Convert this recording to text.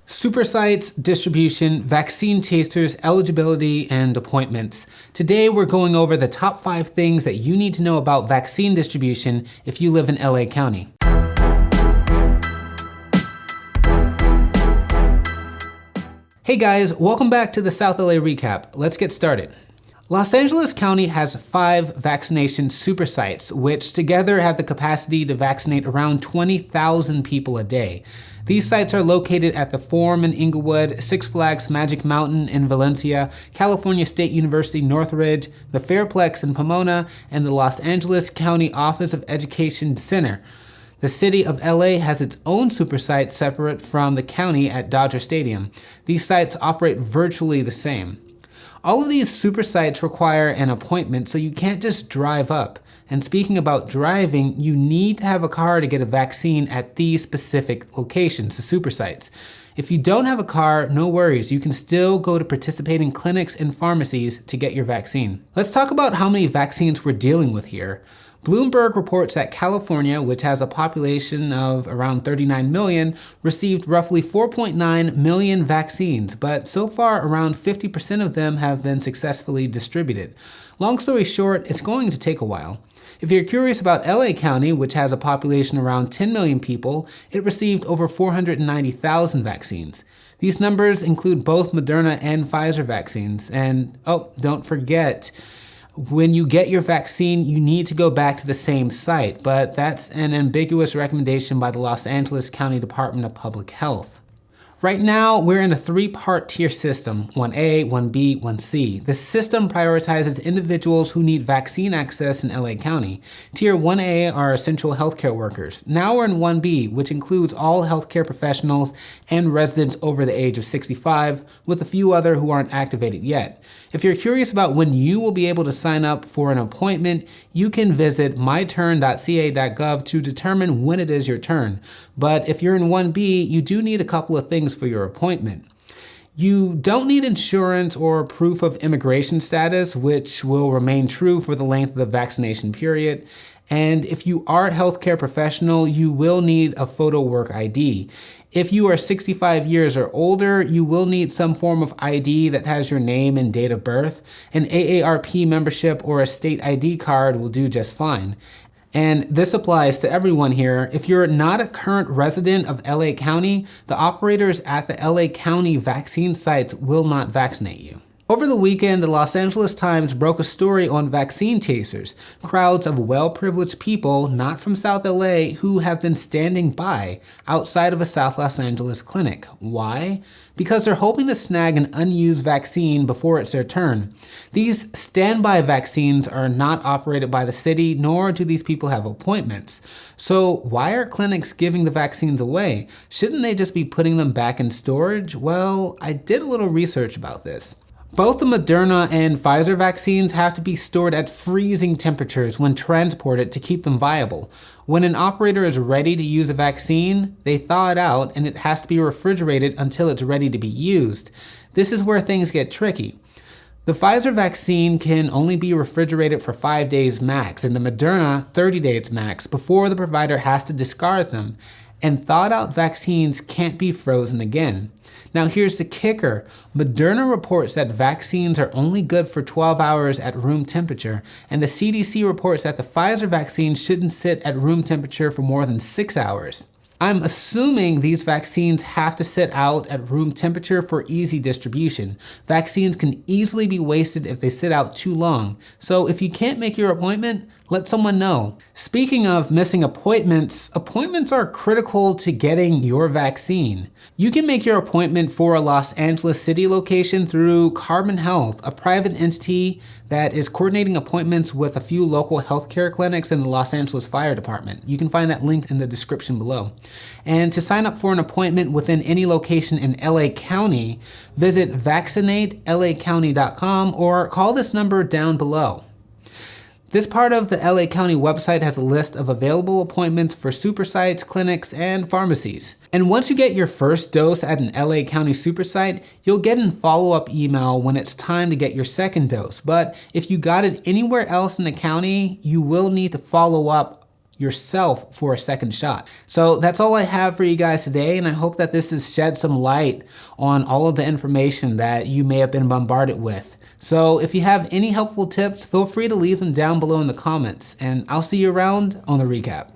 Supersites, distribution, vaccine chasers, eligibility, and appointments. Today we're going over the top 5 things that you need to know about vaccine distribution if you live in LA County. Hey guys, welcome back to the South LA Recap. Let's get started. Los Angeles County has 5 vaccination supersites, which together have the capacity to vaccinate around 20,000 people a day. These sites are located at the Forum in Inglewood, Six Flags Magic Mountain in Valencia, California State University Northridge, the Fairplex in Pomona, and the Los Angeles County Office of Education Center. The city of LA has its own supersite separate from the county at Dodger Stadium. These sites operate virtually the same. All of these supersites require an appointment, so you can't just drive up. And speaking about driving, you need to have a car to get a vaccine at these specific locations, the supersites. If you don't have a car, no worries. You can still go to participating clinics and pharmacies to get your vaccine. Let's talk about how many vaccines we're dealing with here. Bloomberg reports that California, which has a population of around 39 million, received roughly 4.9 million vaccines, but so far around 50% of them have been successfully distributed. Long story short, it's going to take a while. If you're curious about LA County, which has a population around 10 million people, it received over 490,000 vaccines. These numbers include both Moderna and Pfizer vaccines. And don't forget, when you get your vaccine, you need to go back to the same site, but that's an ambiguous recommendation by the Los Angeles County Department of Public Health. Right now, we're in a 3-part tier system, 1A, 1B, 1C. The system prioritizes individuals who need vaccine access in LA County. Tier 1A are essential healthcare workers. Now we're in 1B, which includes all healthcare professionals and residents over the age of 65, with a few other who aren't activated yet. If you're curious about when you will be able to sign up for an appointment, you can visit myturn.ca.gov to determine when it is your turn. But if you're in 1B, you do need a couple of things for your appointment. You don't need insurance or proof of immigration status, which will remain true for the length of the vaccination period. And if you are a healthcare professional, you will need a photo work ID. If you are 65 years or older, you will need some form of ID that has your name and date of birth. An AARP membership or a state ID card will do just fine. And this applies to everyone here. If you're not a current resident of LA County, the operators at the LA County vaccine sites will not vaccinate you. Over the weekend, the Los Angeles Times broke a story on vaccine chasers, crowds of well-privileged people not from South LA who have been standing by outside of a South Los Angeles clinic. Why? Because they're hoping to snag an unused vaccine before it's their turn. These standby vaccines are not operated by the city, nor do these people have appointments. So why are clinics giving the vaccines away? Shouldn't they just be putting them back in storage? Well, I did a little research about this. Both the Moderna and Pfizer vaccines have to be stored at freezing temperatures when transported to keep them viable. When an operator is ready to use a vaccine, they thaw it out and it has to be refrigerated until it's ready to be used. This is where things get tricky. The Pfizer vaccine can only be refrigerated for 5 days max, and the Moderna 30 days max before the provider has to discard them. And thawed out vaccines can't be frozen again. Now here's the kicker. Moderna reports that vaccines are only good for 12 hours at room temperature, and the CDC reports that the Pfizer vaccine shouldn't sit at room temperature for more than 6 hours. I'm assuming these vaccines have to sit out at room temperature for easy distribution. Vaccines can easily be wasted if they sit out too long. So if you can't make your appointment, let someone know. Speaking of missing appointments, appointments are critical to getting your vaccine. You can make your appointment for a Los Angeles City location through Carbon Health, a private entity that is coordinating appointments with a few local healthcare clinics and the Los Angeles Fire Department. You can find that link in the description below. And to sign up for an appointment within any location in LA County, visit vaccinatelacounty.com or call this number down below. This part of the LA County website has a list of available appointments for supersites, clinics, and pharmacies. And once you get your first dose at an LA County supersite, you'll get a follow-up email when it's time to get your second dose. But if you got it anywhere else in the county, you will need to follow up yourself for a second shot. So that's all I have for you guys today, and I hope that this has shed some light on all of the information that you may have been bombarded with. So if you have any helpful tips, feel free to leave them down below in the comments, and I'll see you around on the recap.